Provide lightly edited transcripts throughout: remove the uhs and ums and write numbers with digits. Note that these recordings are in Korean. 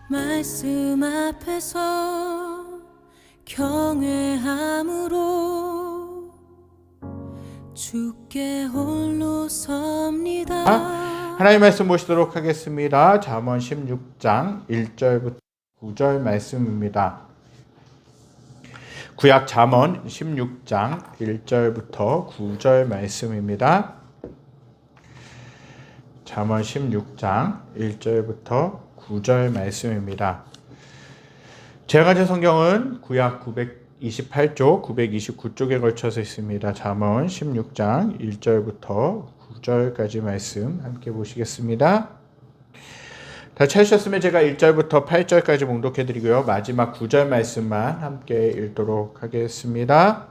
말씀 앞에서 경외함으로 주께 홀로 섭니다. 하나님 말씀 보시도록 하겠습니다. 잠언 16장 1절부터 9절 말씀입니다. 구약 잠언 16장 1절부터 9절 말씀입니다. 잠언 16장 1절부터 9절 말씀입니다. 제가 가진 성경은 구약 928쪽, 929쪽에 걸쳐서 있습니다. 잠언 16장 1절부터 9절까지 말씀 함께 보시겠습니다. 다 찾으셨으면 제가 1절부터 8절까지 봉독해드리고요. 마지막 9절 말씀만 함께 읽도록 하겠습니다.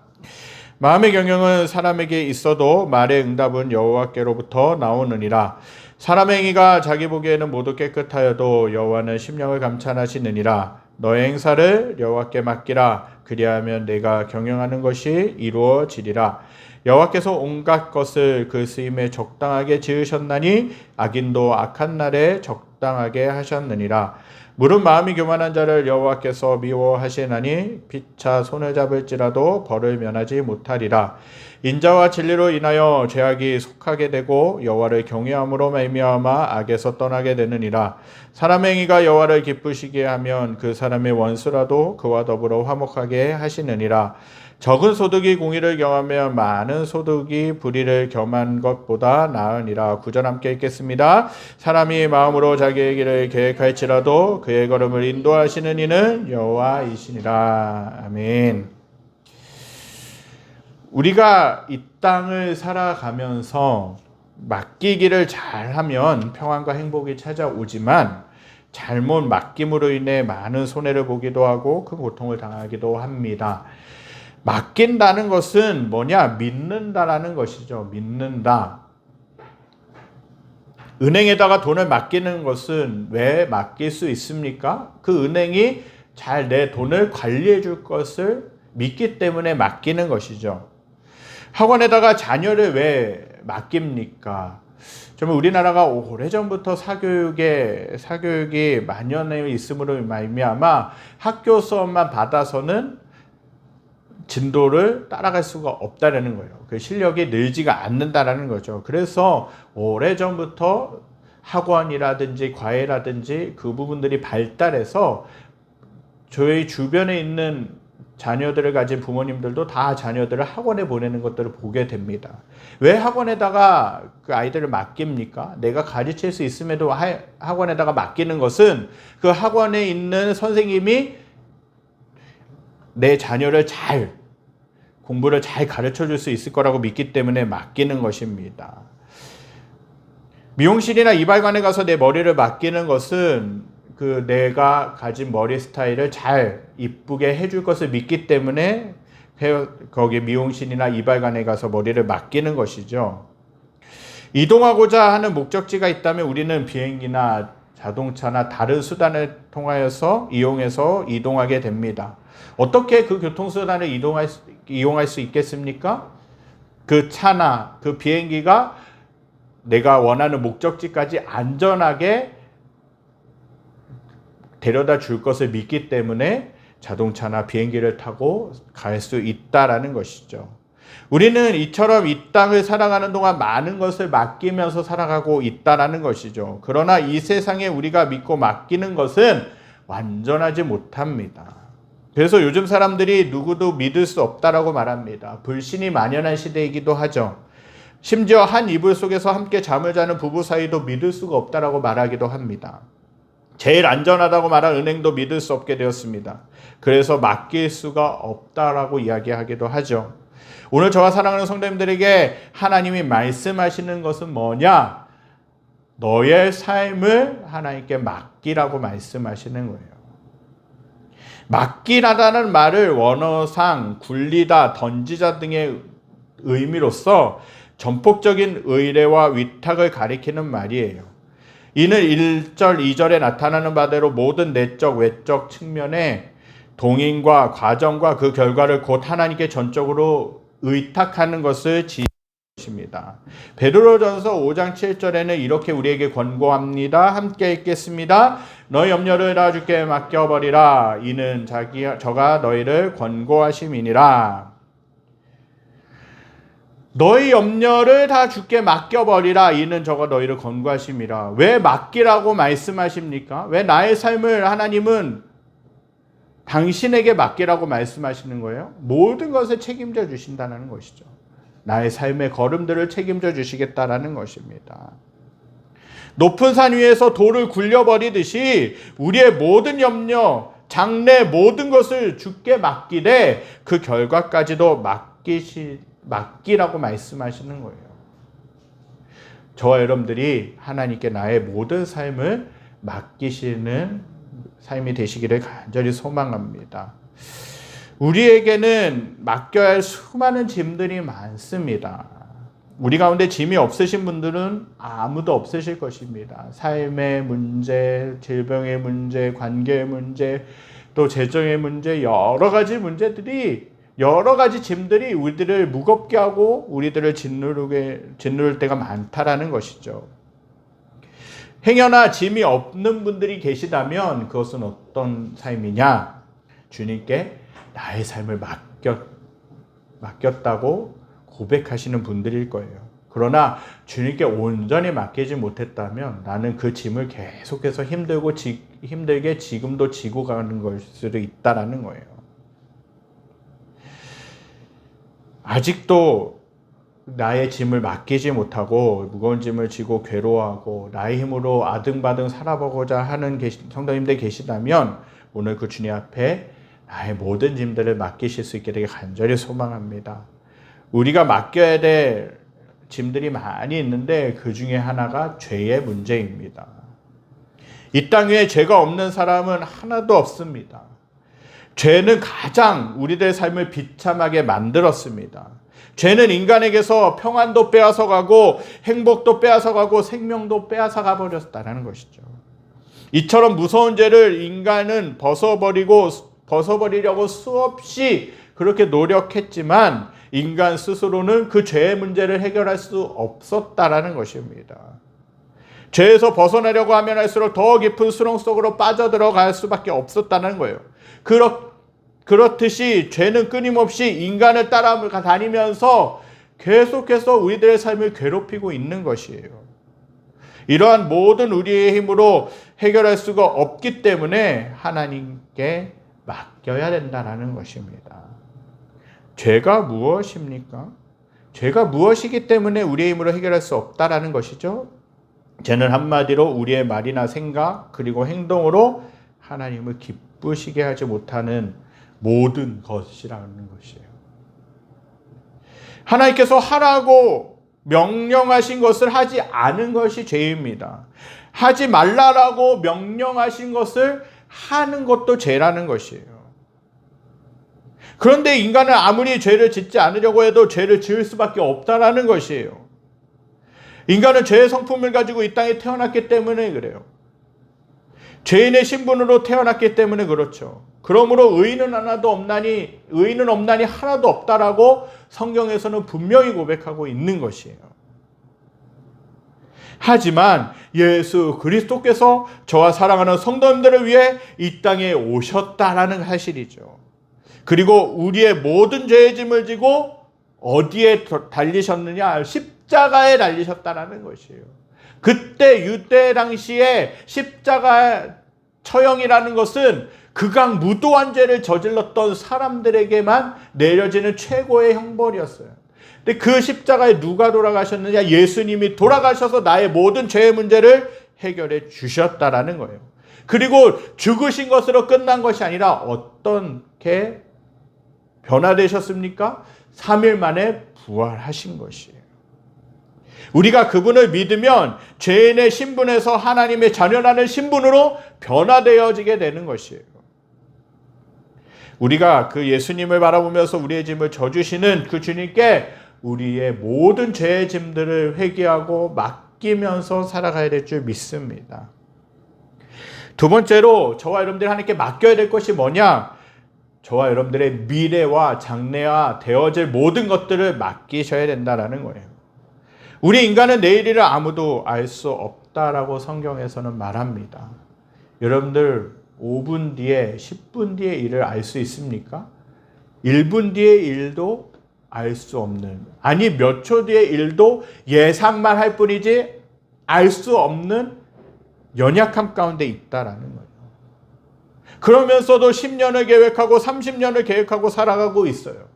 마음의 경영은 사람에게 있어도 말의 응답은 여호와께로부터 나오느니라. 사람의 행위가 자기 보기에는 모두 깨끗하여도 여호와는 심령을 감찰하시느니라. 너의 행사를 여호와께 맡기라. 그리하면 내가 경영하는 것이 이루어지리라. 여호와께서 온갖 것을 그 쓰임에 적당하게 지으셨나니 악인도 악한 날에 적당하게 하셨느니라. 무릇 마음이 교만한 자를 여호와께서 미워하시나니 피차 손을 잡을지라도 벌을 면하지 못하리라. 인자와 진리로 인하여 죄악이 속하게 되고 여호와를 경외함으로 말미암아 악에서 떠나게 되느니라. 사람의 행위가 여호와를 기쁘시게 하면 그 사람의 원수라도 그와 더불어 화목하게 하시느니라. 적은 소득이 공의를 경하면 많은 소득이 불의를 겸한 것보다 나으니라. 9절 함께 읽겠습니다. 사람이 마음으로 자기의 길을 계획할지라도 그의 걸음을 인도하시는 이는 여호와이시니라. 아멘. 우리가 이 땅을 살아가면서 맡기기를 잘하면 평안과 행복이 찾아오지만 잘못 맡김으로 인해 많은 손해를 보기도 하고 큰 고통을 당하기도 합니다. 맡긴다는 것은 뭐냐? 믿는다라는 것이죠. 믿는다. 은행에다가 돈을 맡기는 것은 왜 맡길 수 있습니까? 그 은행이 잘 내 돈을 관리해 줄 것을 믿기 때문에 맡기는 것이죠. 학원에다가 자녀를 왜 맡깁니까? 정말 우리나라가 오래전부터 사교육이 만연해 있음으로 말미암아 학교 수업만 받아서는 진도를 따라갈 수가 없다라는 거예요. 그 실력이 늘지가 않는다라는 거죠. 그래서 오래전부터 학원이라든지 과외라든지 그 부분들이 발달해서 저희 주변에 있는 자녀들을 가진 부모님들도 다 자녀들을 학원에 보내는 것들을 보게 됩니다. 왜 학원에다가 그 아이들을 맡깁니까? 내가 가르칠 수 있음에도 학원에다가 맡기는 것은 그 학원에 있는 선생님이 내 자녀를 공부를 잘 가르쳐 줄 수 있을 거라고 믿기 때문에 맡기는 것입니다. 미용실이나 이발관에 가서 내 머리를 맡기는 것은 그 내가 가진 머리 스타일을 잘 이쁘게 해줄 것을 믿기 때문에 거기 미용실이나 이발관에 가서 머리를 맡기는 것이죠. 이동하고자 하는 목적지가 있다면 우리는 비행기나 자동차나 다른 수단을 이용해서 이동하게 됩니다. 어떻게 그 교통수단을 이용할 수 있겠습니까? 그 차나 그 비행기가 내가 원하는 목적지까지 안전하게 데려다 줄 것을 믿기 때문에 자동차나 비행기를 타고 갈 수 있다라는 것이죠. 우리는 이처럼 이 땅을 살아가는 동안 많은 것을 맡기면서 살아가고 있다라는 것이죠. 그러나 이 세상에 우리가 믿고 맡기는 것은 완전하지 못합니다. 그래서 요즘 사람들이 누구도 믿을 수 없다라고 말합니다. 불신이 만연한 시대이기도 하죠. 심지어 한 이불 속에서 함께 잠을 자는 부부 사이도 믿을 수가 없다라고 말하기도 합니다. 제일 안전하다고 말한 은행도 믿을 수 없게 되었습니다. 그래서 맡길 수가 없다라고 이야기하기도 하죠. 오늘 저와 사랑하는 성도님들에게 하나님이 말씀하시는 것은 뭐냐? 너의 삶을 하나님께 맡기라고 말씀하시는 거예요. 맡기라는 말을 원어상 굴리다, 던지자 등의 의미로서 전폭적인 의뢰와 위탁을 가리키는 말이에요. 이는 1절, 2절에 나타나는 바대로 모든 내적, 외적 측면의 동인과 과정과 그 결과를 곧 하나님께 전적으로 의탁하는 것을 것입니다. 베드로전서 5장 7절에는 이렇게 우리에게 권고합니다. 함께 읽겠습니다. 너희 염려를 다 주께 맡겨버리라. 이는 저가 너희를 권고하심이니라. 너희 염려를 다 주께 맡겨버리라. 이는 저가 너희를 권고하심이라. 왜 맡기라고 말씀하십니까? 왜 나의 삶을 하나님은 당신에게 맡기라고 말씀하시는 거예요? 모든 것을 책임져 주신다는 것이죠. 나의 삶의 걸음들을 책임져 주시겠다라는 것입니다. 높은 산 위에서 돌을 굴려버리듯이 우리의 모든 염려, 장래 모든 것을 주께 맡기되 그 결과까지도 맡기라고 말씀하시는 거예요. 저와 여러분들이 하나님께 나의 모든 삶을 맡기시는 삶이 되시기를 간절히 소망합니다. 우리에게는 맡겨야 할 수많은 짐들이 많습니다. 우리 가운데 짐이 없으신 분들은 아무도 없으실 것입니다. 삶의 문제, 질병의 문제, 관계의 문제, 또 재정의 문제, 여러 가지 문제들이, 여러 가지 짐들이 우리들을 무겁게 하고 우리들을 짓누를 때가 많다라는 것이죠. 행여나 짐이 없는 분들이 계시다면 그것은 어떤 삶이냐? 주님께 나의 삶을 맡겼다고 고백하시는 분들일 거예요. 그러나 주님께 온전히 맡기지 못했다면 나는 그 짐을 계속해서 힘들게 지금도 지고 가는 걸 수도 있다라는 거예요. 아직도 나의 짐을 맡기지 못하고 무거운 짐을 지고 괴로워하고 나의 힘으로 아등바등 살아보고자 하는 성도님들 계시다면 오늘 그 주님 앞에 나의 모든 짐들을 맡기실 수 있게 되게 간절히 소망합니다. 우리가 맡겨야 될 짐들이 많이 있는데 그 중에 하나가 죄의 문제입니다. 이 땅 위에 죄가 없는 사람은 하나도 없습니다. 죄는 가장 우리들의 삶을 비참하게 만들었습니다. 죄는 인간에게서 평안도 빼앗아가고 행복도 빼앗아가고 생명도 빼앗아가 버렸다는 것이죠. 이처럼 무서운 죄를 인간은 벗어버리려고 수없이 그렇게 노력했지만 인간 스스로는 그 죄의 문제를 해결할 수 없었다라는 것입니다. 죄에서 벗어나려고 하면 할수록 더 깊은 수렁 속으로 빠져들어갈 수밖에 없었다는 거예요. 그렇듯이 죄는 끊임없이 인간을 따라다니면서 계속해서 우리들의 삶을 괴롭히고 있는 것이에요. 이러한 모든 우리의 힘으로 해결할 수가 없기 때문에 하나님께 맡겨야 된다는 것입니다. 죄가 무엇입니까? 죄가 무엇이기 때문에 우리의 힘으로 해결할 수 없다라는 것이죠. 죄는 한마디로 우리의 말이나 생각 그리고 행동으로 하나님을 기쁘시게 하지 못하는 모든 것이라는 것이에요. 하나님께서 하라고 명령하신 것을 하지 않은 것이 죄입니다. 하지 말라라고 명령하신 것을 하는 것도 죄라는 것이에요. 그런데 인간은 아무리 죄를 짓지 않으려고 해도 죄를 지을 수밖에 없다라는 것이에요. 인간은 죄의 성품을 가지고 이 땅에 태어났기 때문에 그래요. 죄인의 신분으로 태어났기 때문에 그렇죠. 그러므로 의인은 없나니 하나도 없다라고 성경에서는 분명히 고백하고 있는 것이에요. 하지만 예수 그리스도께서 저와 사랑하는 성도님들을 위해 이 땅에 오셨다라는 사실이죠. 그리고 우리의 모든 죄의 짐을 지고 어디에 달리셨느냐? 십자가에 달리셨다라는 것이에요. 그때 유대 당시에 십자가 처형이라는 것은 극악무도한 죄를 저질렀던 사람들에게만 내려지는 최고의 형벌이었어요. 근데 그 십자가에 누가 돌아가셨느냐? 예수님이 돌아가셔서 나의 모든 죄의 문제를 해결해 주셨다라는 거예요. 그리고 죽으신 것으로 끝난 것이 아니라 어떻게 변화되셨습니까? 3일 만에 부활하신 것이에요. 우리가 그분을 믿으면 죄인의 신분에서 하나님의 자녀라는 신분으로 변화되어지게 되는 것이에요. 우리가 그 예수님을 바라보면서 우리의 짐을 져주시는 그 주님께 우리의 모든 죄의 짐들을 회개하고 맡기면서 살아가야 될 줄 믿습니다. 두 번째로 저와 여러분들이 하나님께 맡겨야 될 것이 뭐냐? 저와 여러분들의 미래와 장래와 되어질 모든 것들을 맡기셔야 된다는 거예요. 우리 인간은 내일일을 아무도 알 수 없다라고 성경에서는 말합니다. 여러분들 5분 뒤에 10분 뒤에 일을 알 수 있습니까? 1분 뒤의 일도 알 수 없는, 아니 몇 초 뒤의 일도 예상만 할 뿐이지 알 수 없는 연약함 가운데 있다라는 거예요. 그러면서도 10년을 계획하고 30년을 계획하고 살아가고 있어요.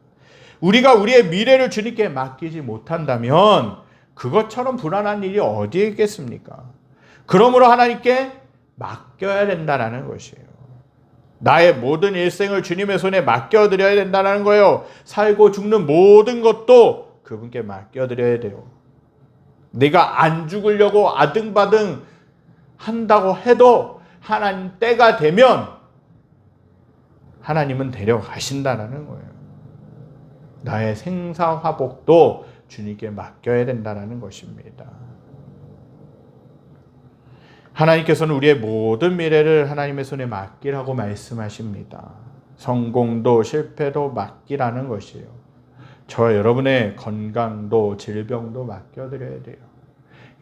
우리가 우리의 미래를 주님께 맡기지 못한다면 그것처럼 불안한 일이 어디에 있겠습니까? 그러므로 하나님께 맡겨야 된다는 것이에요. 나의 모든 일생을 주님의 손에 맡겨드려야 된다는 거예요. 살고 죽는 모든 것도 그분께 맡겨드려야 돼요. 내가 안 죽으려고 아등바등 한다고 해도 하나님 때가 되면 하나님은 데려가신다는 거예요. 나의 생사화복도 주님께 맡겨야 된다는 것입니다. 하나님께서는 우리의 모든 미래를 하나님의 손에 맡기라고 말씀하십니다. 성공도 실패도 맡기라는 것이에요. 저와 여러분의 건강도 질병도 맡겨드려야 돼요.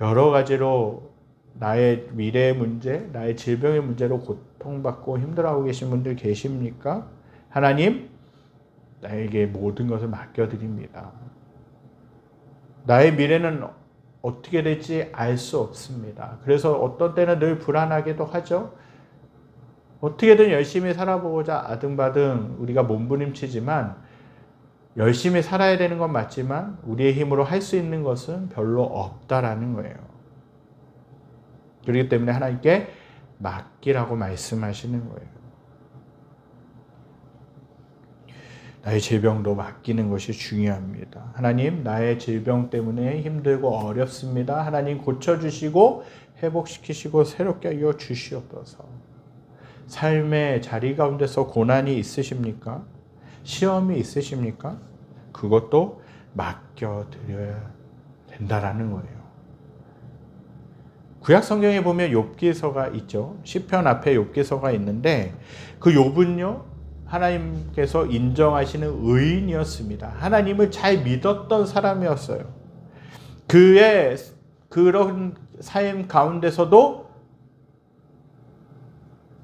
여러 가지로 나의 미래의 문제, 나의 질병의 문제로 고통받고 힘들어하고 계신 분들 계십니까? 하나님, 나에게 모든 것을 맡겨드립니다. 나의 미래는 어떻게 될지 알 수 없습니다. 그래서 어떤 때는 늘 불안하기도 하죠. 어떻게든 열심히 살아보고자 아등바등 우리가 몸부림치지만 열심히 살아야 되는 건 맞지만 우리의 힘으로 할 수 있는 것은 별로 없다라는 거예요. 그렇기 때문에 하나님께 맡기라고 말씀하시는 거예요. 나의 질병도 맡기는 것이 중요합니다. 하나님, 나의 질병 때문에 힘들고 어렵습니다. 하나님 고쳐주시고 회복시키시고 새롭게 하여 주시옵소서. 삶의 자리 가운데서 고난이 있으십니까? 시험이 있으십니까? 그것도 맡겨드려야 된다라는 거예요. 구약 성경에 보면 욥기서가 있죠. 시편 앞에 욥기서가 있는데 그 욥은요, 하나님께서 인정하시는 의인이었습니다. 하나님을 잘 믿었던 사람이었어요. 그의 그런 삶 가운데서도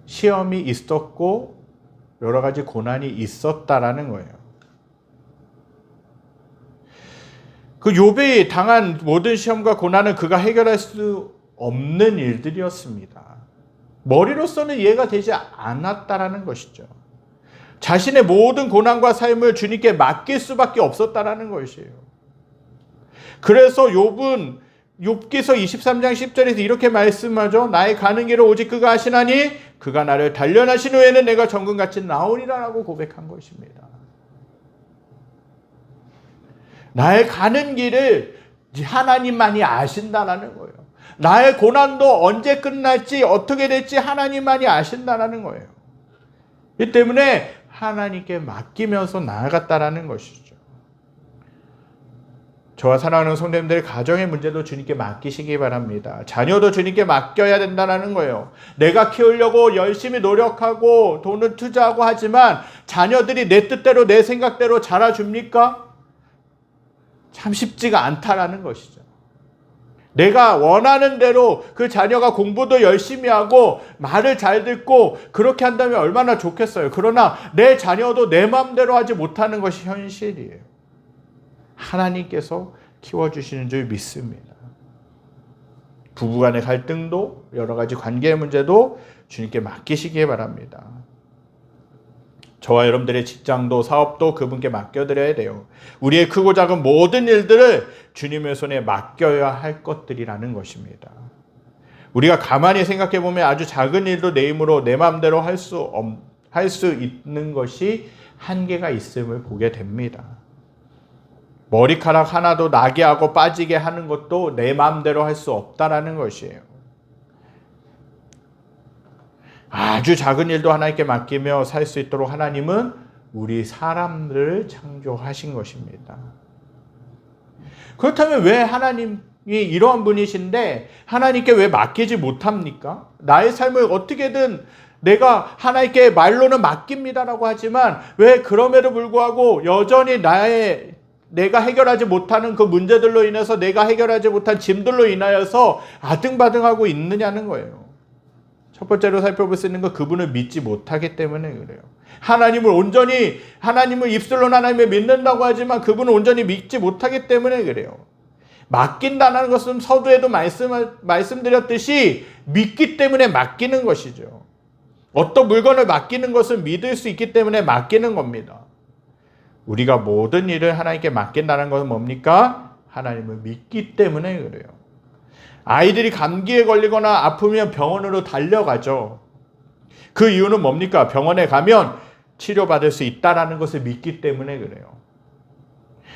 시험이 있었고 여러 가지 고난이 있었다라는 거예요. 그 욥이 당한 모든 시험과 고난은 그가 해결할 수 없는 일들이었습니다. 머리로서는 이해가 되지 않았다라는 것이죠. 자신의 모든 고난과 삶을 주님께 맡길 수밖에 없었다라는 것이에요. 그래서 욥은 욥기서 23장 10절에서 이렇게 말씀하죠. 나의 가는 길을 오직 그가 하시나니 그가 나를 단련하신 후에는 내가 정금같이 나오리라라고 고백한 것입니다. 나의 가는 길을 하나님만이 아신다라는 거예요. 나의 고난도 언제 끝날지 어떻게 될지 하나님만이 아신다라는 거예요. 이 때문에 하나님께 맡기면서 나아갔다라는 것이죠. 저와 사랑하는 성도님들, 가정의 문제도 주님께 맡기시기 바랍니다. 자녀도 주님께 맡겨야 된다는 거예요. 내가 키우려고 열심히 노력하고 돈을 투자하고 하지만 자녀들이 내 뜻대로 내 생각대로 자라줍니까? 참 쉽지가 않다라는 것이죠. 내가 원하는 대로 그 자녀가 공부도 열심히 하고 말을 잘 듣고 그렇게 한다면 얼마나 좋겠어요. 그러나 내 자녀도 내 마음대로 하지 못하는 것이 현실이에요. 하나님께서 키워주시는 줄 믿습니다. 부부간의 갈등도 여러 가지 관계의 문제도 주님께 맡기시기 바랍니다. 저와 여러분들의 직장도 사업도 그분께 맡겨드려야 돼요. 우리의 크고 작은 모든 일들을 주님의 손에 맡겨야 할 것들이라는 것입니다. 우리가 가만히 생각해 보면 아주 작은 일도 내 힘으로 내 마음대로 할 수 있는 것이 한계가 있음을 보게 됩니다. 머리카락 하나도 나게 하고 빠지게 하는 것도 내 마음대로 할 수 없다라는 것이에요. 아주 작은 일도 하나님께 맡기며 살 수 있도록 하나님은 우리 사람들을 창조하신 것입니다. 그렇다면 왜 하나님이 이러한 분이신데 하나님께 왜 맡기지 못합니까? 나의 삶을 어떻게든 내가 하나님께 말로는 맡깁니다라고 하지만 왜 그럼에도 불구하고 여전히 나의 내가 해결하지 못하는 그 문제들로 인해서 내가 해결하지 못한 짐들로 인하여서 아등바등하고 있느냐는 거예요. 첫 번째로 살펴볼 수 있는 건 그분을 믿지 못하기 때문에 그래요. 하나님을 입술로 하나님을 믿는다고 하지만 그분을 온전히 믿지 못하기 때문에 그래요. 맡긴다는 것은 서두에도 말씀드렸듯이 믿기 때문에 맡기는 것이죠. 어떤 물건을 맡기는 것은 믿을 수 있기 때문에 맡기는 겁니다. 우리가 모든 일을 하나님께 맡긴다는 것은 뭡니까? 하나님을 믿기 때문에 그래요. 아이들이 감기에 걸리거나 아프면 병원으로 달려가죠. 그 이유는 뭡니까? 병원에 가면 치료받을 수 있다는 것을 믿기 때문에 그래요.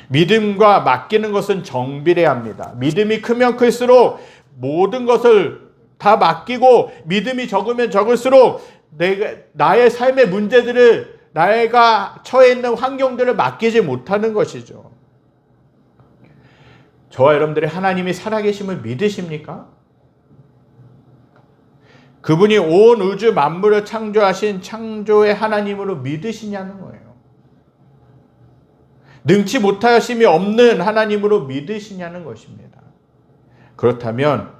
믿음과 맡기는 것은 정비례 합니다. 믿음이 크면 클수록 모든 것을 다 맡기고 믿음이 적으면 적을수록 나의 삶의 문제들을 내가 처해 있는 환경들을 맡기지 못하는 것이죠. 저와 여러분들이 하나님이 살아계심을 믿으십니까? 그분이 온 우주 만물을 창조하신 창조의 하나님으로 믿으시냐는 거예요. 능치 못하심이 없는 하나님으로 믿으시냐는 것입니다. 그렇다면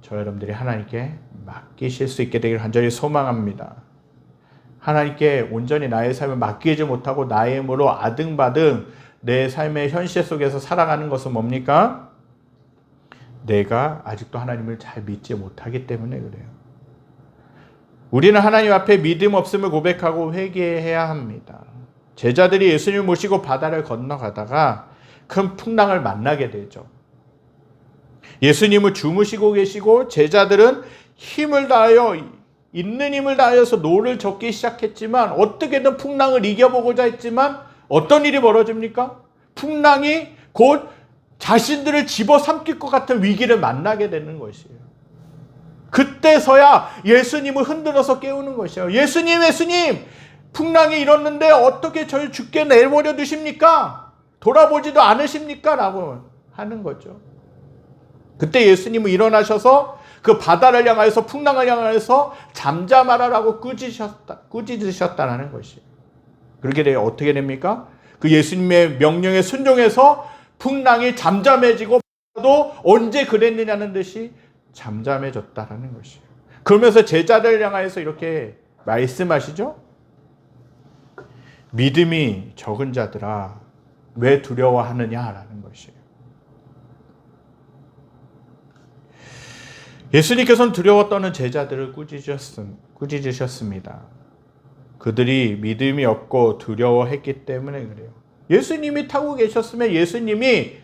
저와 여러분들이 하나님께 맡기실 수 있게 되기를 간절히 소망합니다. 하나님께 온전히 나의 삶을 맡기지 못하고 나의 힘으로 아등바등 내 삶의 현실 속에서 살아가는 것은 뭡니까? 내가 아직도 하나님을 잘 믿지 못하기 때문에 그래요. 우리는 하나님 앞에 믿음 없음을 고백하고 회개해야 합니다. 제자들이 예수님을 모시고 바다를 건너가다가 큰 풍랑을 만나게 되죠. 예수님은 주무시고 계시고 제자들은 있는 힘을 다하여서 노를 젓기 시작했지만 어떻게든 풍랑을 이겨보고자 했지만 어떤 일이 벌어집니까? 풍랑이 곧 자신들을 집어삼킬 것 같은 위기를 만나게 되는 것이에요. 그때서야 예수님을 흔들어서 깨우는 것이에요. 예수님, 풍랑이 일었는데 어떻게 저를 죽게 내버려 두십니까? 돌아보지도 않으십니까? 라고 하는 거죠. 그때 예수님은 일어나셔서 그 바다를 향하여서 풍랑을 향하여서 잠잠하라라고 꾸짖으셨다는 것이에요. 그렇게 되면 어떻게 됩니까? 그 예수님의 명령에 순종해서 풍랑이 잠잠해지고 또 언제 그랬느냐는 듯이 잠잠해졌다는 것이에요. 그러면서 제자들을 향하여서 이렇게 말씀하시죠. 믿음이 적은 자들아 왜 두려워하느냐라는 것이에요. 예수님께서는 두려워 떠는 제자들을 꾸짖으셨습니다. 그들이 믿음이 없고 두려워했기 때문에 그래요. 예수님이 타고 계셨으면 예수님이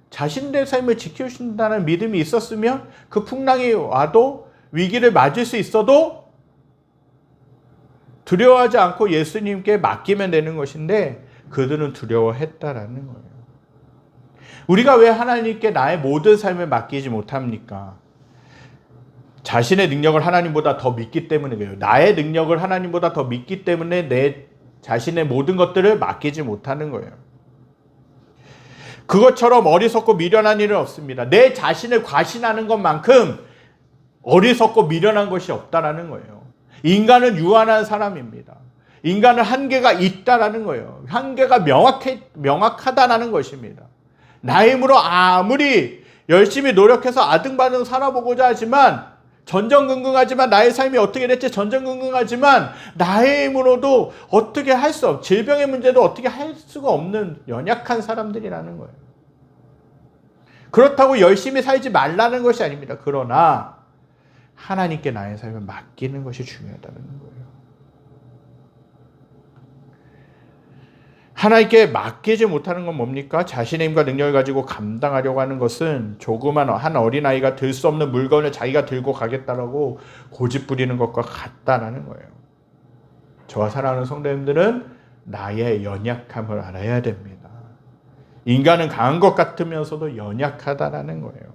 자신들의 삶을 지켜주신다는 믿음이 있었으면 그 풍랑이 와도 위기를 맞을 수 있어도 두려워하지 않고 예수님께 맡기면 되는 것인데 그들은 두려워했다라는 거예요. 우리가 왜 하나님께 나의 모든 삶을 맡기지 못합니까? 자신의 능력을 하나님보다 더 믿기 때문에 그래요. 나의 능력을 하나님보다 더 믿기 때문에 내 자신의 모든 것들을 맡기지 못하는 거예요. 그것처럼 어리석고 미련한 일은 없습니다. 내 자신을 과신하는 것만큼 어리석고 미련한 것이 없다라는 거예요. 인간은 유한한 사람입니다. 인간은 한계가 있다라는 거예요. 한계가 명확하다라는 것입니다. 나의 힘으로 아무리 열심히 노력해서 아등바등 살아보고자 하지만 전전긍긍하지만 나의 삶이 어떻게 됐지 전전긍긍하지만 나의 힘으로도 어떻게 할 수 없고 질병의 문제도 어떻게 할 수가 없는 연약한 사람들이라는 거예요. 그렇다고 열심히 살지 말라는 것이 아닙니다. 그러나 하나님께 나의 삶을 맡기는 것이 중요하다는 거예요. 하나님께 맡기지 못하는 건 뭡니까? 자신의 힘과 능력을 가지고 감당하려고 하는 것은 조그만 한 어린아이가 들 수 없는 물건을 자기가 들고 가겠다라고 고집부리는 것과 같다라는 거예요. 저와 사랑하는 성도님들은 나의 연약함을 알아야 됩니다. 인간은 강한 것 같으면서도 연약하다라는 거예요.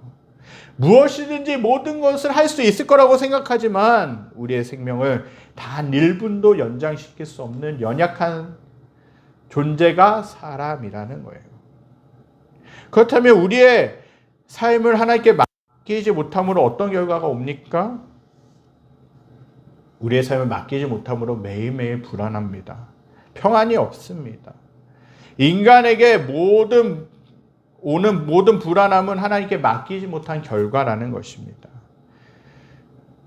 무엇이든지 모든 것을 할 수 있을 거라고 생각하지만 우리의 생명을 단 1분도 연장시킬 수 없는 연약한 존재가 사람이라는 거예요. 그렇다면 우리의 삶을 하나님께 맡기지 못함으로 어떤 결과가 옵니까? 우리의 삶을 맡기지 못함으로 매일매일 불안합니다. 평안이 없습니다. 인간에게 오는 모든 불안함은 하나님께 맡기지 못한 결과라는 것입니다.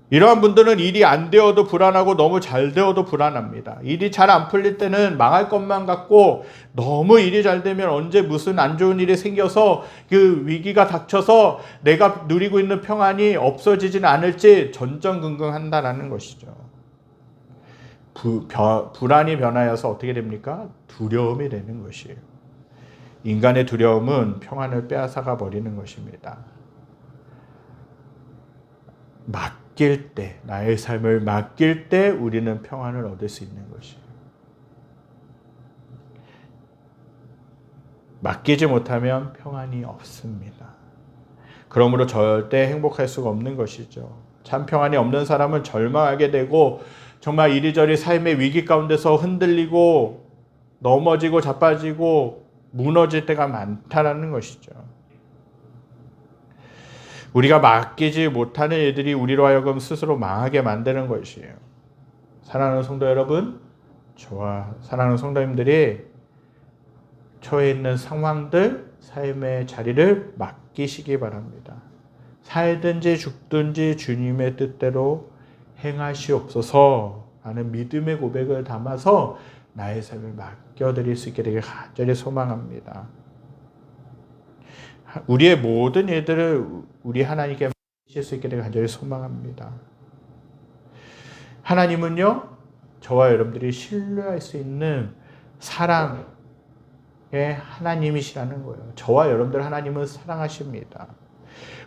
이러한 분들은 일이 안 되어도 불안하고 너무 잘 되어도 불안합니다. 일이 잘 안 풀릴 때는 망할 것만 같고, 너무 일이 잘 되면 언제 무슨 안 좋은 일이 생겨서 그 위기가 닥쳐서 내가 누리고 있는 평안이 없어지지는 않을지 전전긍긍한다라는 것이죠. 불안이 변하여서 어떻게 됩니까? 두려움이 되는 것이에요. 인간의 두려움은 평안을 빼앗아가 버리는 것입니다. 맡길 때, 나의 삶을 맡길 때 우리는 평안을 얻을 수 있는 것이에요. 맡기지 못하면 평안이 없습니다. 그러므로 절대 행복할 수가 없는 것이죠. 참 평안이 없는 사람은 절망하게 되고, 정말 이리저리 삶의 위기 가운데서 흔들리고 넘어지고 자빠지고 무너질 때가 많다라는 것이죠. 우리가 맡기지 못하는 일들이 우리로 하여금 스스로 망하게 만드는 것이에요. 사랑하는 성도 여러분, 저와 사랑하는 성도님들이 처해 있는 상황들, 삶의 자리를 맡기시기 바랍니다. 살든지 죽든지 주님의 뜻대로 행하시옵소서 하는 믿음의 고백을 담아서 나의 삶을 맡겨드릴 수 있게 되길 간절히 소망합니다. 우리의 모든 일들을 우리 하나님께 맡기실 수 있게 되길 간절히 소망합니다. 하나님은요, 저와 여러분들이 신뢰할 수 있는 사랑의 하나님이시라는 거예요. 저와 여러분들 하나님은 사랑하십니다.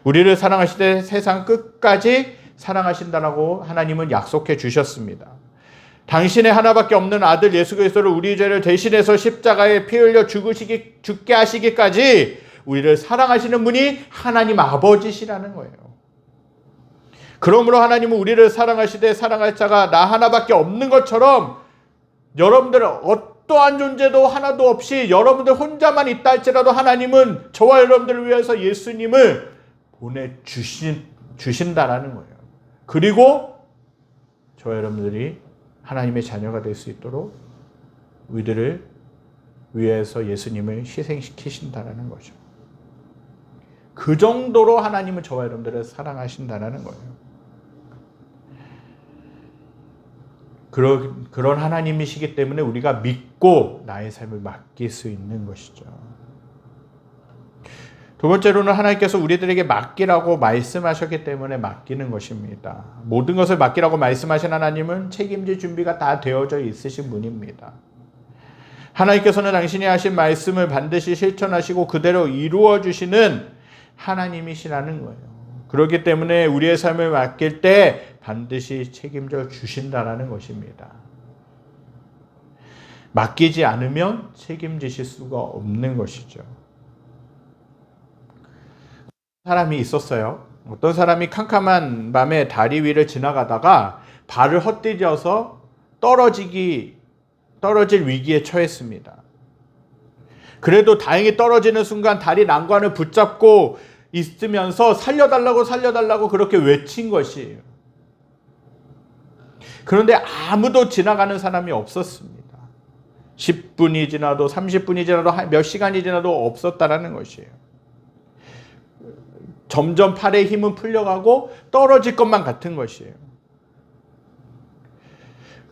우리를 사랑하시되 세상 끝까지 사랑하신다라고 하나님은 약속해 주셨습니다. 당신의 하나밖에 없는 아들 예수 그리스도를 우리 죄를 대신해서 십자가에 피 흘려 죽게 하시기까지 우리를 사랑하시는 분이 하나님 아버지시라는 거예요. 그러므로 하나님은 우리를 사랑하시되 사랑할 자가 나 하나밖에 없는 것처럼, 여러분들 어떠한 존재도 하나도 없이 여러분들 혼자만 있다 할지라도 하나님은 저와 여러분들을 위해서 예수님을 보내주신다라는 거예요. 그리고 저와 여러분들이 하나님의 자녀가 될 수 있도록 우리들을 위해서 예수님을 희생시키신다라는 거죠. 그 정도로 하나님은 저와 여러분들을 사랑하신다라는 거예요. 그런 하나님이시기 때문에 우리가 믿고 나의 삶을 맡길 수 있는 것이죠. 두 번째로는 하나님께서 우리들에게 맡기라고 말씀하셨기 때문에 맡기는 것입니다. 모든 것을 맡기라고 말씀하신 하나님은 책임질 준비가 다 되어져 있으신 분입니다. 하나님께서는 당신이 하신 말씀을 반드시 실천하시고 그대로 이루어 주시는 하나님이시라는 거예요. 그렇기 때문에 우리의 삶을 맡길 때 반드시 책임져 주신다라는 것입니다. 맡기지 않으면 책임지실 수가 없는 것이죠. 사람이 있었어요. 어떤 사람이 캄캄한 밤에 다리 위를 지나가다가 발을 헛디뎌서 떨어질 위기에 처했습니다. 그래도 다행히 떨어지는 순간 다리 난관을 붙잡고 있으면서 살려달라고 그렇게 외친 것이에요. 그런데 아무도 지나가는 사람이 없었습니다. 10분이 지나도 30분이 지나도 몇 시간이 지나도 없었다라는 것이에요. 점점 팔의 힘은 풀려가고 떨어질 것만 같은 것이에요.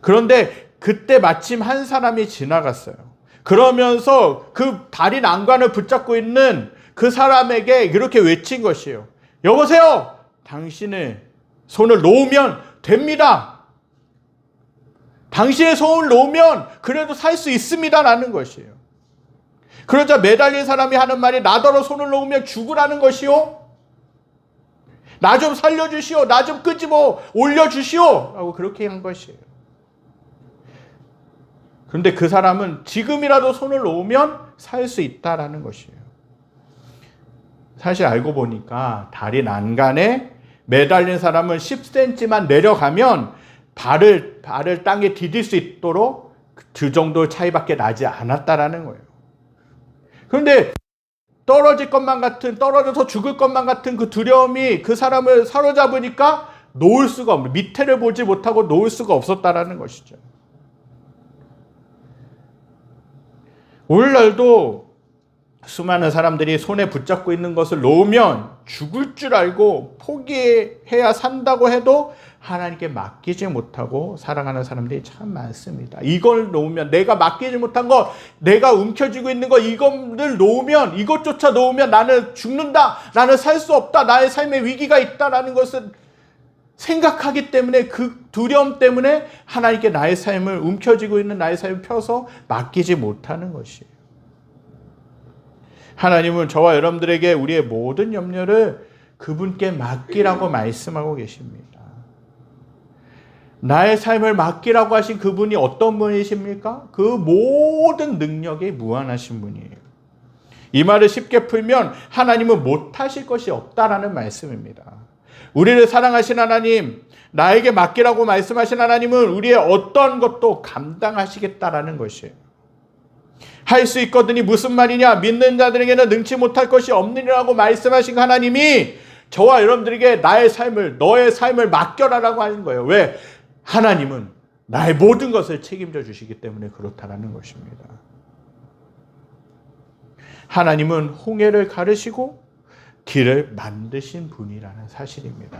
그런데 그때 마침 한 사람이 지나갔어요. 그러면서 그 다리 난관을 붙잡고 있는 그 사람에게 이렇게 외친 것이에요. 여보세요! 당신의 손을 놓으면 됩니다. 당신의 손을 놓으면 그래도 살 수 있습니다. 라는 것이에요. 그러자 매달린 사람이 하는 말이 나더러 손을 놓으면 죽으라는 것이요. 나 좀 살려주시오. 나 좀 끄집어 올려주시오. 라고 그렇게 한 것이에요. 그런데 그 사람은 지금이라도 손을 놓으면 살 수 있다라는 것이에요. 사실 알고 보니까 다리 난간에 매달린 사람은 10cm만 내려가면 발을 땅에 디딜 수 있도록 그 정도 차이밖에 나지 않았다라는 거예요. 그런데 떨어져서 죽을 것만 같은 그 두려움이 그 사람을 사로잡으니까 놓을 수가 없는, 밑에를 보지 못하고 놓을 수가 없었다라는 것이죠. 오늘날도 수많은 사람들이 손에 붙잡고 있는 것을 놓으면 죽을 줄 알고 포기해야 산다고 해도 하나님께 맡기지 못하고 살아가는 사람들이 참 많습니다. 이걸 놓으면, 내가 맡기지 못한 것, 내가 움켜쥐고 있는 것, 이것을 놓으면, 이것조차 놓으면 나는 죽는다, 나는 살 수 없다, 나의 삶에 위기가 있다라는 것을 생각하기 때문에, 그 두려움 때문에 하나님께 나의 삶을, 움켜쥐고 있는 나의 삶을 펴서 맡기지 못하는 것이에요. 하나님은 저와 여러분들에게 우리의 모든 염려를 그분께 맡기라고 말씀하고 계십니다. 나의 삶을 맡기라고 하신 그분이 어떤 분이십니까? 그 모든 능력이 무한하신 분이에요. 이 말을 쉽게 풀면 하나님은 못하실 것이 없다라는 말씀입니다. 우리를 사랑하신 하나님, 나에게 맡기라고 말씀하신 하나님은 우리의 어떤 것도 감당하시겠다라는 것이에요. 할 수 있거든이 무슨 말이냐? 믿는 자들에게는 능치 못할 것이 없느니라고 말씀하신 하나님이 저와 여러분들에게 나의 삶을, 너의 삶을 맡겨라라고 하는 거예요. 왜? 하나님은 나의 모든 것을 책임져 주시기 때문에 그렇다라는 것입니다. 하나님은 홍해를 가르시고 길을 만드신 분이라는 사실입니다.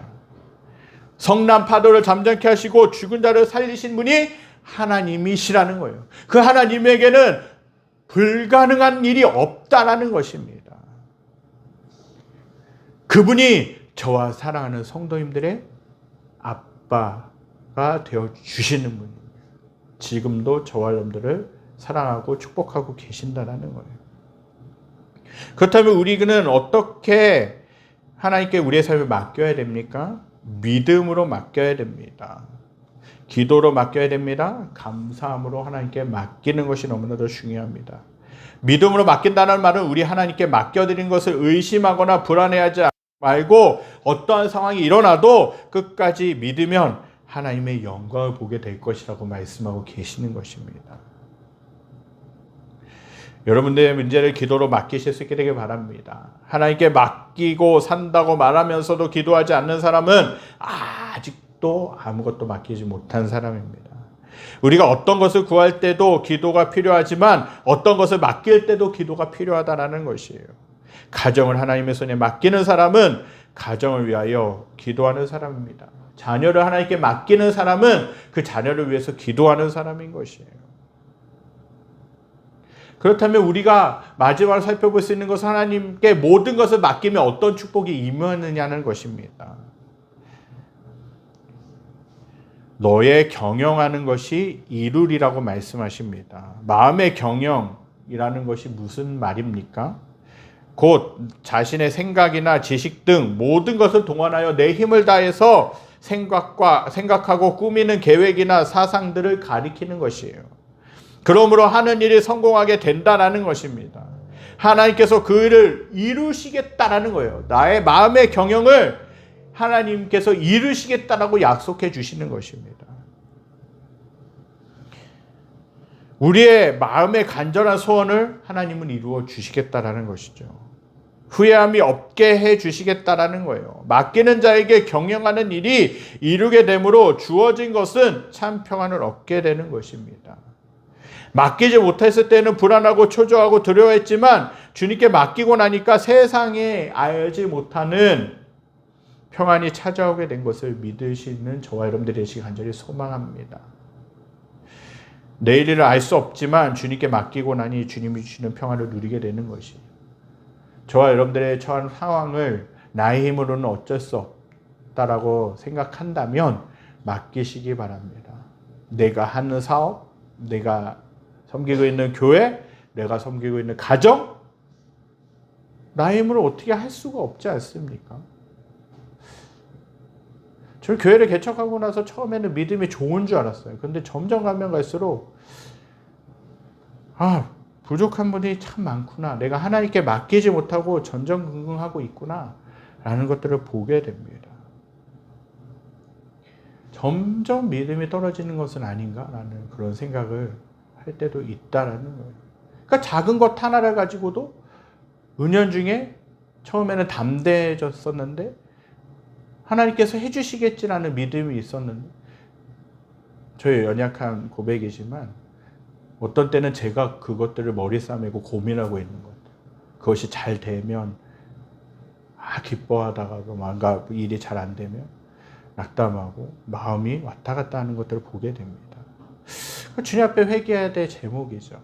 성난 파도를 잠잠케 하시고 죽은 자를 살리신 분이 하나님이시라는 거예요. 그 하나님에게는 불가능한 일이 없다라는 것입니다. 그분이 저와 사랑하는 성도님들의 아빠가 되어 주시는 분입니다. 지금도 저와 여러분들을 사랑하고 축복하고 계신다는 거예요. 그렇다면 우리는 어떻게 하나님께 우리의 삶을 맡겨야 됩니까? 믿음으로 맡겨야 됩니다. 기도로 맡겨야 됩니다. 감사함으로 하나님께 맡기는 것이 너무나도 중요합니다. 믿음으로 맡긴다는 말은 우리 하나님께 맡겨드린 것을 의심하거나 불안해하지 말고 어떠한 상황이 일어나도 끝까지 믿으면 하나님의 영광을 보게 될 것이라고 말씀하고 계시는 것입니다. 여러분들의 문제를 기도로 맡기실 수 있게 되길 바랍니다. 하나님께 맡기고 산다고 말하면서도 기도하지 않는 사람은 아직도 아무것도 맡기지 못한 사람입니다. 우리가 어떤 것을 구할 때도 기도가 필요하지만 어떤 것을 맡길 때도 기도가 필요하다는 것이에요. 가정을 하나님의 손에 맡기는 사람은 가정을 위하여 기도하는 사람입니다. 자녀를 하나님께 맡기는 사람은 그 자녀를 위해서 기도하는 사람인 것이에요. 그렇다면 우리가 마지막으로 살펴볼 수 있는 것은 하나님께 모든 것을 맡기면 어떤 축복이 임하느냐는 것입니다. 너의 경영하는 것이 이루리라고 말씀하십니다. 마음의 경영이라는 것이 무슨 말입니까? 곧 자신의 생각이나 지식 등 모든 것을 동원하여 내 힘을 다해서 생각하고 꾸미는 계획이나 사상들을 가리키는 것이에요. 그러므로 하는 일이 성공하게 된다라는 것입니다. 하나님께서 그 일을 이루시겠다라는 거예요. 나의 마음의 경영을 하나님께서 이루시겠다라고 약속해 주시는 것입니다. 우리의 마음의 간절한 소원을 하나님은 이루어 주시겠다라는 것이죠. 후회함이 없게 해 주시겠다라는 거예요. 맡기는 자에게 경영하는 일이 이루게 되므로 주어진 것은 참 평안을 얻게 되는 것입니다. 맡기지 못했을 때는 불안하고 초조하고 두려워했지만 주님께 맡기고 나니까 세상에 알지 못하는 평안이 찾아오게 된 것을 믿을 수 있는 저와 여러분들이 되시기 간절히 소망합니다. 내일을 알 수 없지만 주님께 맡기고 나니 주님이 주시는 평안을 누리게 되는 것이, 저와 여러분들의 처한 상황을 나의 힘으로는 어쩔 수 없다라고 생각한다면 맡기시기 바랍니다. 내가 하는 사업, 내가 섬기고 있는 교회, 내가 섬기고 있는 가정, 나의 힘으로 어떻게 할 수가 없지 않습니까? 저는 교회를 개척하고 나서 처음에는 믿음이 좋은 줄 알았어요. 근데 점점 가면 갈수록 부족한 분이 참 많구나. 내가 하나님께 맡기지 못하고 전전긍긍하고 있구나 라는 것들을 보게 됩니다. 점점 믿음이 떨어지는 것은 아닌가라는 그런 생각을 할 때도 있다라는 거예요. 그러니까 작은 것 하나를 가지고도 은연중에 처음에는 담대해졌었는데 하나님께서 해주시겠지라는 믿음이 있었는데, 저의 연약한 고백이지만 어떤 때는 제가 그것들을 머리 싸매고 고민하고 있는 것 같아요. 그것이 잘 되면 기뻐하다가도 뭔가 일이 잘 안 되면 낙담하고 마음이 왔다 갔다 하는 것들을 보게 됩니다. 주님 앞에 회개해야 될 제목이죠.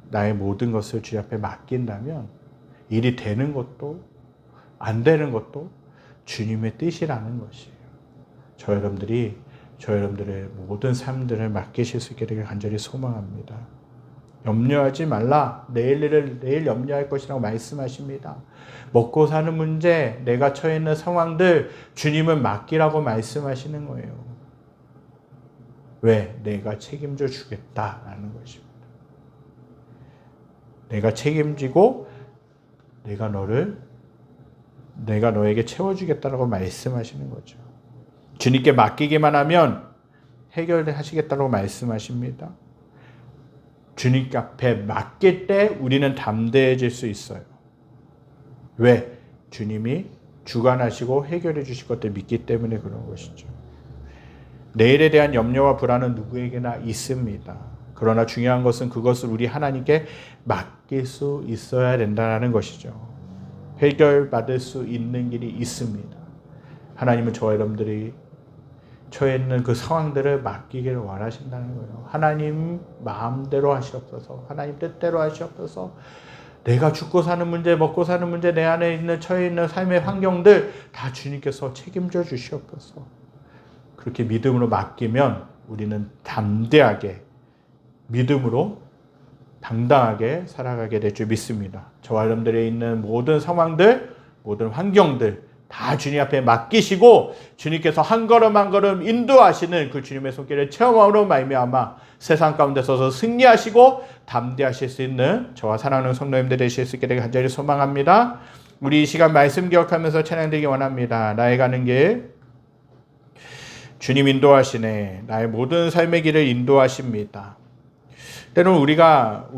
나의 모든 것을 주님 앞에 맡긴다면 일이 되는 것도 안 되는 것도 주님의 뜻이라는 것이에요. 저 여러분들의 모든 삶들을 맡기실 수 있게 되길 간절히 소망합니다. 염려하지 말라. 내일 일을 내일 염려할 것이라고 말씀하십니다. 먹고 사는 문제, 내가 처해 있는 상황들 주님은 맡기라고 말씀하시는 거예요. 왜? 내가 책임져 주겠다라는 것입니다. 내가 책임지고 내가 너에게 채워주겠다라고 말씀하시는 거죠. 주님께 맡기기만 하면 해결하시겠다고 말씀하십니다. 주님 앞에 맡길 때 우리는 담대해질 수 있어요. 왜? 주님이 주관하시고 해결해 주실 것들 믿기 때문에 그런 것이죠. 내일에 대한 염려와 불안은 누구에게나 있습니다. 그러나 중요한 것은 그것을 우리 하나님께 맡길 수 있어야 된다는 것이죠. 해결받을 수 있는 길이 있습니다. 하나님은 저와 여러분들이 처해 있는 그 상황들을 맡기기를 원하신다는 거예요. 하나님 마음대로 하시옵소서. 하나님 뜻대로 하시옵소서. 내가 죽고 사는 문제, 먹고 사는 문제, 내 안에 있는 처해 있는 삶의 환경들 다 주님께서 책임져 주시옵소서. 그렇게 믿음으로 맡기면 우리는 담대하게 믿음으로 당당하게 살아가게 될 줄 믿습니다. 저와 여러분들이 있는 모든 상황들, 모든 환경들 다 주님 앞에 맡기시고 주님께서 한 걸음 한 걸음 인도하시는 그 주님의 손길을 체험함으로 말미암아 세상 가운데 서서 승리하시고 담대하실 수 있는 저와 사랑하는 성도님들 되실 수 있게 되길 간절히 소망합니다. 우리 이 시간 말씀 기억하면서 찬양드리기 원합니다. 나의 가는 길 주님 인도하시네. 나의 모든 삶의 길을 인도하십니다. 때로는 우리가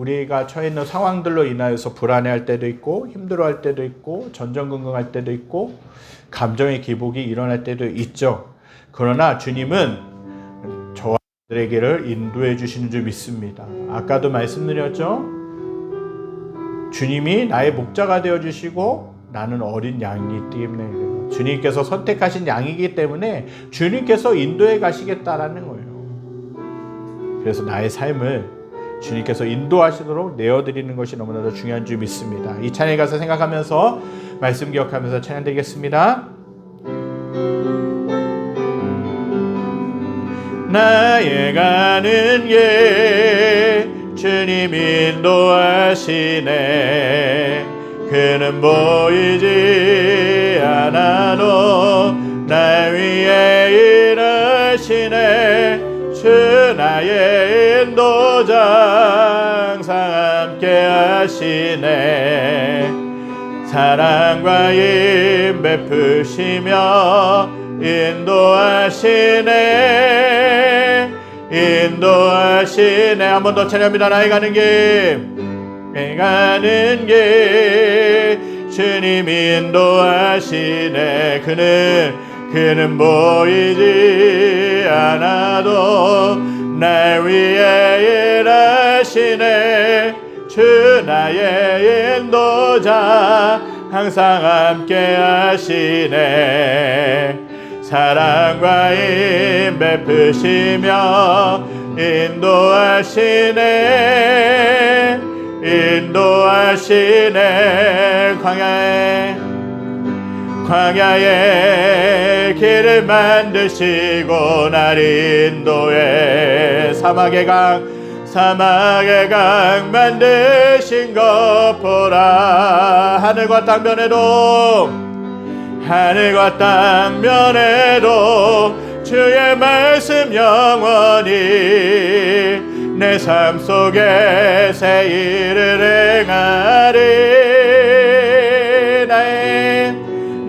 처해 있는 상황들로 인하여서 불안해할 때도 있고 힘들어할 때도 있고 전전긍긍할 때도 있고 감정의 기복이 일어날 때도 있죠. 그러나 주님은 저와 여러분들에게를 인도해 주시는 줄 믿습니다. 아까도 말씀드렸죠. 주님이 나의 목자가 되어주시고 나는 어린 양이기 때문에 주님께서 선택하신 양이기 때문에 주님께서 인도해 가시겠다라는 거예요. 그래서 나의 삶을 주님께서 인도하시도록 내어드리는 것이 너무나도 중요한 줄 믿습니다. 이 찬양에 가서 생각하면서 말씀 기억하면서 찬양드리겠습니다. 나의 가는 길 주님 인도하시네. 그는 보이지 않아도 나 위에 일하시네. 주 나의 인도자 항상 함께 하시네. 사랑과 힘 베푸시며 인도하시네. 인도하시네. 한 번 더 찬양합니다. 나의 가는 길 가는 길 주님 인도하시네. 그는 보이지 않아도 날 위해 일하시네. 주 나의 인도자 항상 함께 하시네. 사랑과 힘 베푸시며 인도하시네. 인도하시네. 광야에 길을 만드시고 날 인도해. 사막의 강 만드신 것 보라. 하늘과 땅 면에도 주의 말씀 영원히 내 삶 속에 새 일을 행하리.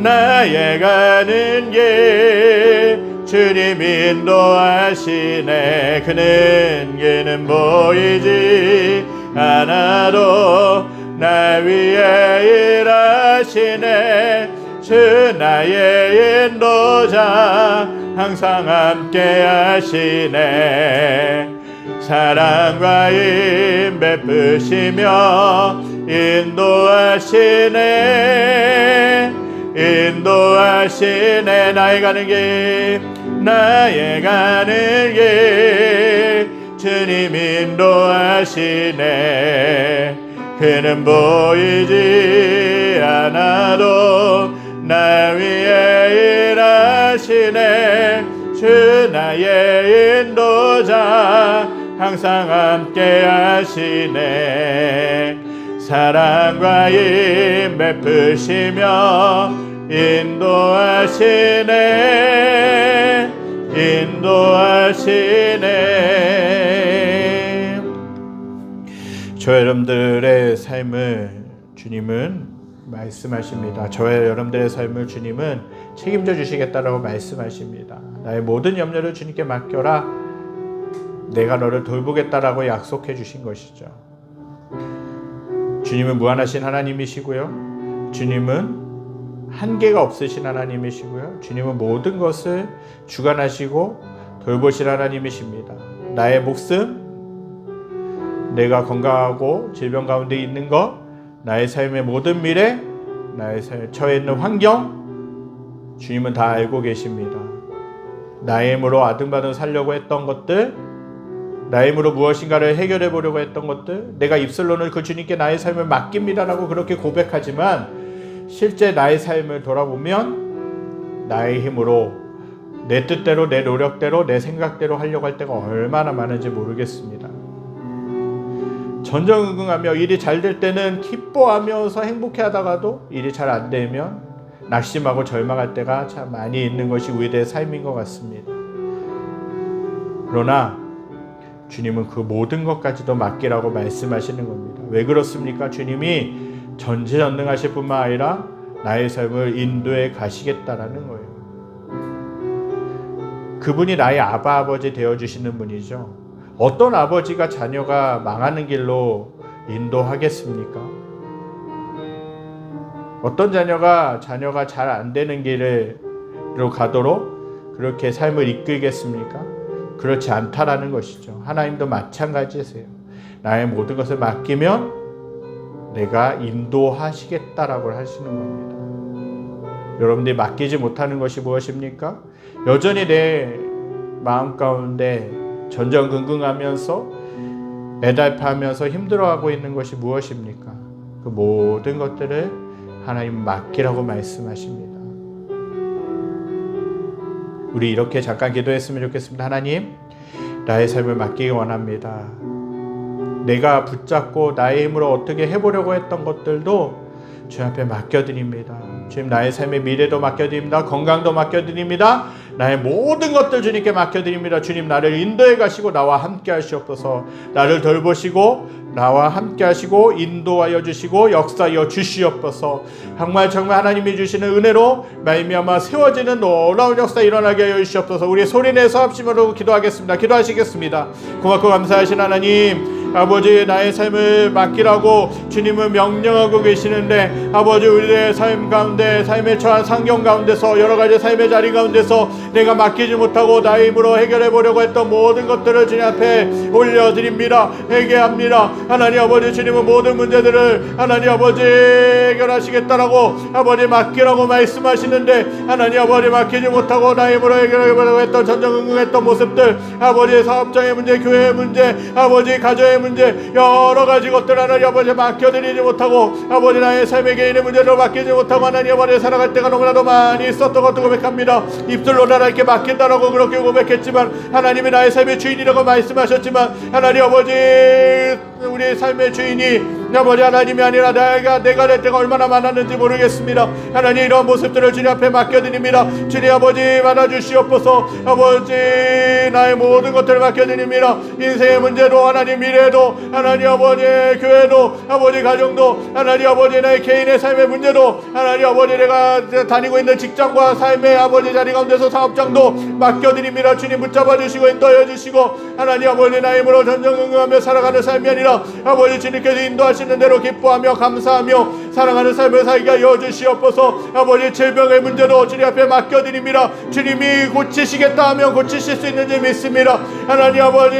나의 가는 길 주님 인도하시네. 그는 보이지 않아도 날 위해 일하시네. 주 나의 인도자 항상 함께 하시네. 사랑과 힘 베푸시며 인도하시네 인도하시네 나의 가는 길 나의 가는 길 주님 인도하시네 그는 보이지 않아도 나 위에 일하시네 주 나의 인도자 항상 함께 하시네 사랑과 힘 베푸시며 인도하시네 인도하시네 저 여러분들의 삶을 주님은 말씀하십니다. 저의 여러분들의 삶을 주님은 책임져 주시겠다라고 말씀하십니다. 나의 모든 염려를 주님께 맡겨라. 내가 너를 돌보겠다라고 약속해 주신 것이죠. 주님은 무한하신 하나님이시고요. 주님은 한계가 없으신 하나님이시고요. 주님은 모든 것을 주관하시고 돌보실 하나님이십니다. 나의 목숨, 내가 건강하고 질병 가운데 있는 것, 나의 삶의 모든 미래, 나의 처해 있는 환경, 주님은 다 알고 계십니다. 나의 힘으로 아등바등 살려고 했던 것들, 나의 힘으로 무엇인가를 해결해 보려고 했던 것들, 내가 입술로는 그 주님께 나의 삶을 맡깁니다라고 그렇게 고백하지만 실제 나의 삶을 돌아보면 나의 힘으로 내 뜻대로 내 노력대로 내 생각대로 하려고 할 때가 얼마나 많은지 모르겠습니다. 전전긍긍하며 일이 잘 될 때는 기뻐하면서 행복해하다가도 일이 잘 안 되면 낙심하고 절망할 때가 참 많이 있는 것이 우리들의 삶인 것 같습니다. 그러나 주님은 그 모든 것까지도 맡기라고 말씀하시는 겁니다. 왜 그렇습니까? 주님이 전지전능하실 뿐만 아니라 나의 삶을 인도해 가시겠다라는 거예요. 그분이 나의 아바 아버지 되어주시는 분이죠. 어떤 아버지가 자녀가 망하는 길로 인도하겠습니까? 어떤 자녀가 잘 안 되는 길로 가도록 그렇게 삶을 이끌겠습니까? 그렇지 않다라는 것이죠. 하나님도 마찬가지세요. 나의 모든 것을 맡기면 내가 인도하시겠다라고 하시는 겁니다. 여러분들이 맡기지 못하는 것이 무엇입니까? 여전히 내 마음 가운데 전전긍긍하면서 애달파하면서 힘들어하고 있는 것이 무엇입니까? 그 모든 것들을 하나님 맡기라고 말씀하십니다. 우리 이렇게 잠깐 기도했으면 좋겠습니다. 하나님, 나의 삶을 맡기기 원합니다. 내가 붙잡고 나의 힘으로 어떻게 해보려고 했던 것들도 주님 앞에 맡겨드립니다. 주님, 나의 삶의 미래도 맡겨드립니다. 건강도 맡겨드립니다. 나의 모든 것들 주님께 맡겨드립니다. 주님, 나를 인도해 가시고 나와 함께 하시옵소서. 나를 돌보시고 나와 함께 하시고 인도하여 주시고 역사하여 주시옵소서. 정말 하나님이 주시는 은혜로 말미암아 세워지는 놀라운 역사 일어나게 하여 주시옵소서. 우리 소리내서 합심으로 기도하겠습니다. 기도하시겠습니다. 고맙고 감사하신 하나님, 아버지, 나의 삶을 맡기라고 주님은 명령하고 계시는데, 아버지, 우리의 삶 가운데, 삶에 처한 상경 가운데서, 여러 가지 삶의 자리 가운데서 내가 맡기지 못하고 나의 힘으로 해결해 보려고 했던 모든 것들을 주님 앞에 올려드립니다. 회개합니다. 하나님 아버지, 주님은 모든 문제들을 하나님 아버지 해결하시겠다라고 아버지 맡기라고 말씀하시는데, 하나님 아버지 맡기지 못하고 나의 힘으로 해결해 보려고 했던 전전긍긍했던 모습들, 아버지 사업장의 문제, 교회의 문제, 아버지 가정의 문제, 여러 가지 것들 하나님 아버지 맡겨드리지 못하고, 아버지 나의 삶의 개인의 문제를 맡기지 못하고 하나님 아버지 살아갈 때가 너무나도 많이 있었던 것도 고백합니다. 입술로 하나님께 맡긴다라고 그렇게 고백했지만, 하나님이 나의 삶의 주인이라고 말씀하셨지만, 하나님 아버지 우리의 삶의 주인이 아버지 하나님이 아니라 내가 될 때가 얼마나 많았는지 모르겠습니다. 하나님, 이러한 모습들을 주님 앞에 맡겨드립니다. 주님 아버지 받아주시옵소서. 아버지, 나의 모든 것들을 맡겨드립니다. 인생의 문제도 하나님, 미래도 하나님 아버지, 교회도 아버지, 가정도 하나님 아버지, 나의 개인의 삶의 문제도 하나님 아버지, 내가 다니고 있는 직장과 삶의 아버지 자리 가운데서 사업장도 맡겨드립니다. 주님 붙잡아 주시고 인도하여 주시고, 하나님 아버지, 나의 힘으로 전전긍긍하며 살아가는 삶이 아니라 아버지 주님께서 인도하시는 대로 기뻐하며 감사하며 사랑하는 삶을 살게 하여 주시옵소서. 아버지 질병의 문제도 주님 앞에 맡겨드립니다. 주님이 고치시겠다 하면 고치실 수 있는지 믿습니다. 하나님 아버지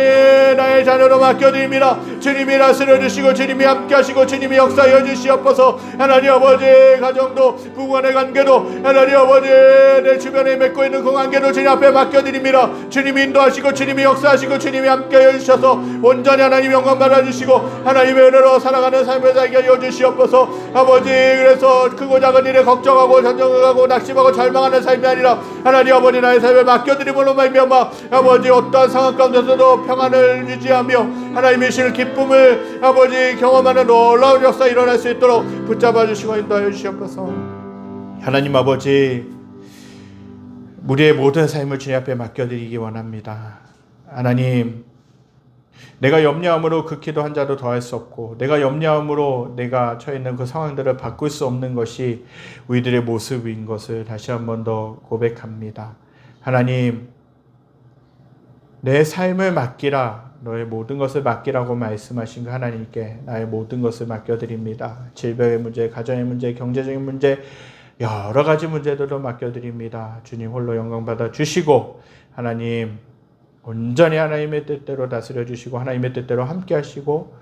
나의 자녀로 맡겨드립니다. 주님이 다스려 주시고 주님이 함께 하시고 주님이 역사하여 주시옵소서. 하나님 아버지 가정도 부부간의 관계도 하나님 아버지 내 주변에 맺고 있는 그 관계도 주님 앞에 맡겨드립니다. 주님이 인도하시고 주님이 역사하시고 주님이 함께하여 주셔서 온전히 하나님 영광 받아주시고 하나님의 은혜로 살아가는 삶을 살게 하여 주시옵소서. 아버지 그래서 크고 작은 일에 걱정하고 전정하고 낙심하고 절망하는 삶이 아니라 하나님 아버지 나의 삶을 맡겨드림으로 말미암아 아버지 어떠한 상황 가운데서도 평안을 유지하며 하나님의 실 기쁨을 아버지 경험하는 놀라운 역사 일어날 수 있도록 붙잡아 주시고 인도하여 주시옵소서. 하나님 아버지 우리의 모든 삶을 주님 앞에 맡겨드리기 원합니다. 하나님 내가 염려함으로 그 기도 한 자도 더할 수 없고 내가 염려함으로 내가 처해 있는 그 상황들을 바꿀 수 없는 것이 우리들의 모습인 것을 다시 한 번 더 고백합니다. 하나님 내 삶을 맡기라 너의 모든 것을 맡기라고 말씀하신 그 하나님께 나의 모든 것을 맡겨드립니다. 질병의 문제, 가정의 문제, 경제적인 문제 여러 가지 문제들도 맡겨드립니다. 주님 홀로 영광 받아 주시고 하나님 온전히 하나님의 뜻대로 다스려 주시고 하나님의 뜻대로 함께 하시고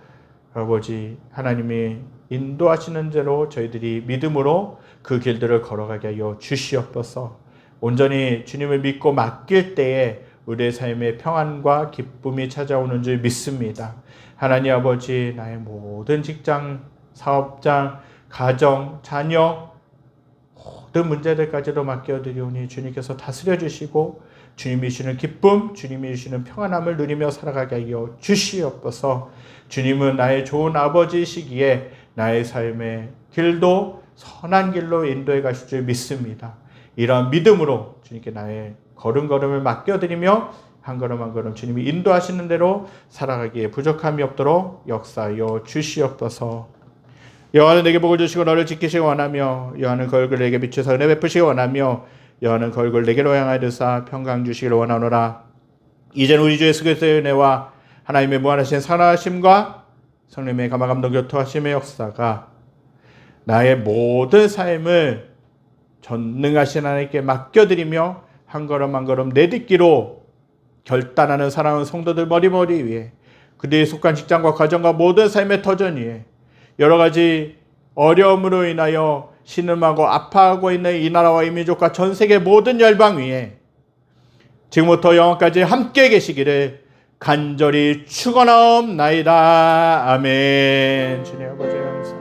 아버지 하나님이 인도하시는 대로 저희들이 믿음으로 그 길들을 걸어가게 하여 주시옵소서. 온전히 주님을 믿고 맡길 때에 우리의 삶에 평안과 기쁨이 찾아오는 줄 믿습니다. 하나님 아버지 나의 모든 직장, 사업장, 가정, 자녀 모든 문제들까지도 맡겨드리오니 주님께서 다스려 주시고 주님이 주시는 기쁨, 주님이 주시는 평안함을 누리며 살아가게 하여 주시옵소서. 주님은 나의 좋은 아버지이시기에 나의 삶의 길도 선한 길로 인도해 가실 줄 믿습니다. 이러한 믿음으로 주님께 나의 걸음걸음을 맡겨드리며 한 걸음 한 걸음 주님이 인도하시는 대로 살아가기에 부족함이 없도록 역사하여 주시옵소서. 여호와는 내게 복을 주시고 너를 지키시기 원하며 여호와는 그 얼굴을 내게 비추사 은혜 베푸시기 원하며 여호와는 그 얼굴을 내게로 향하여 드사 평강 주시기를 원하노라. 이제는 우리 주 예수 그리스도의 은혜와 하나님의 무한하신 사랑하심과 성령의 감화감동 교통하심의 역사가 나의 모든 삶을 전능하신 하나님께 맡겨드리며 한 걸음 한 걸음 내딛기로 결단하는 사랑하는 성도들 머리머리 위에 그들이 속한 직장과 가정과 모든 삶의 터전 위에 여러 가지 어려움으로 인하여 신음하고 아파하고 있는 이 나라와 이 민족과 전 세계 모든 열방 위에 지금부터 영원까지 함께 계시기를 간절히 축원하옵나이다. 아멘. 주님 아버지 감사합니다.